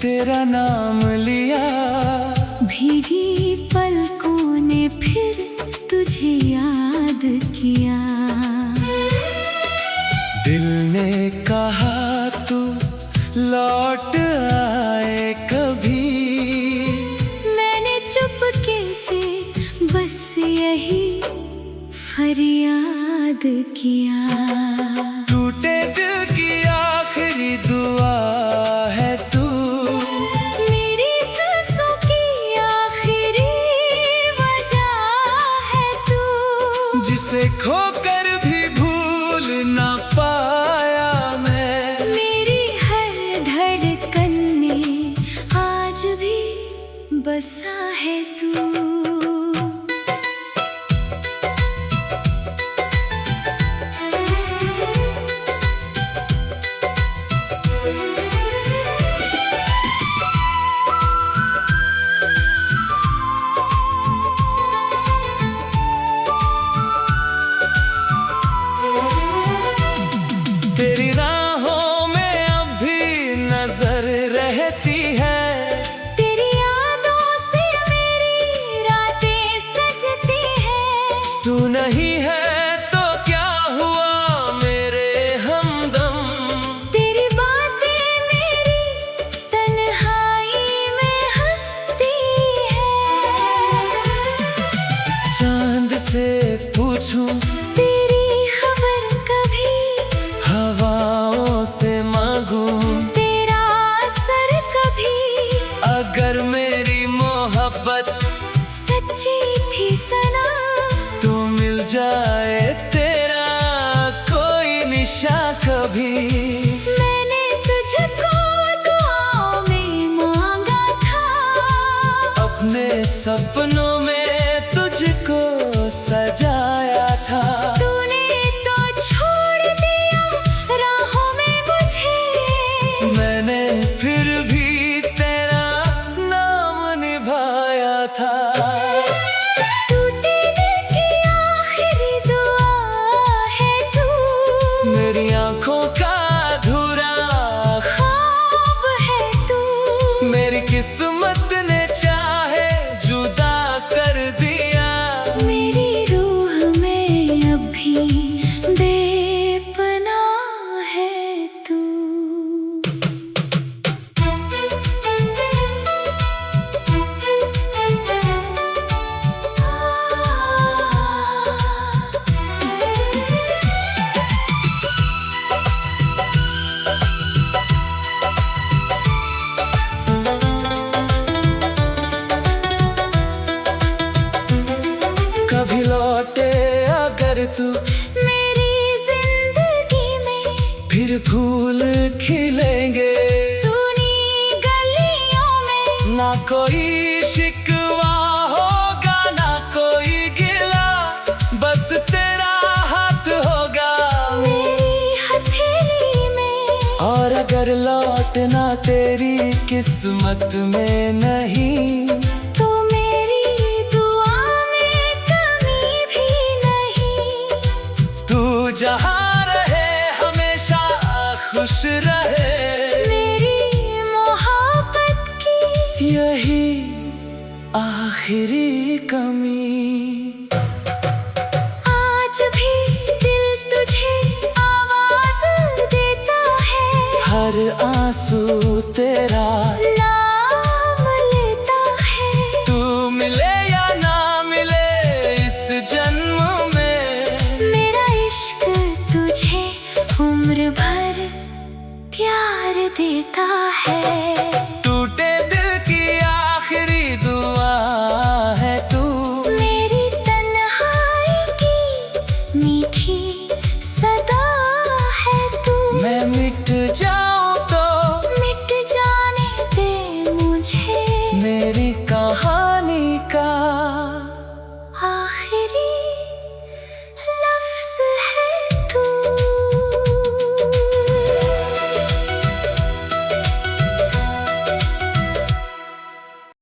तेरा नाम लिया। भीगी पलकों ने फिर तुझे याद किया। दिल ने कहा तू लौट आए कभी। मैंने चुपके से बस यही फरियाद किया। टूटे दिल की आखिरी दुआ है तू। मेरी सांसों की आखिरी वजह है तू। जिसे खोकर भी भूल ना पाया मैं। मेरी हर धड़कन में आज भी बसा है तू। तेरी राहों में अब भी नजर रहती है। तेरी यादों से मेरी रातें सजती हैं। तू नहीं है तो क्या हुआ मेरे हमदम। तेरी बातें मेरी तन्हाई में हंसती है। चांद से पूछूं तेरी खबर कभी। हवाओं से मांगूं तेरा असर कभी। अगर मेरी मोहब्बत सच्ची थी सना। तो मिल जाए तेरा कोई निशा कभी। मैंने तुझको दुआओं में मांगा था। अपने सपनों में तुझको सजाया था। तूने तो छोड़ दिया राहों में मुझे। मैंने फिर भी तेरा नाम निभाया था। टूटे दिल की आखिरी दुआ है तू। मेरी आंखों का अधूरा ख्वाब है तू। मेरी किस्मत ने चाहे जुदा कर दिया। मेरी रूह में अब भी बेपनाह है तू। कभी लौटे अगर तू मेरी जिंदगी में फिर फूल खिलेंगे। सुनी गलियों में ना कोई शिकवा होगा ना कोई गिला। बस तेरा हाथ होगा मेरी हथेली में। और अगर लौटना तेरी किस्मत में नहीं तो मेरी दुआ में कमी भी नहीं। तू जहाँ रहे हमेशा खुश रहे। मेरी मोहब्बत की यही आखिरी कमी। आज भी दिल तुझे आवाज देता है। हर आंसू तेरा नाम लेता है। तू मिले या ना मिले इस जन्म में। मेरा इश्क तुझे उम्र भर प्यार देता है।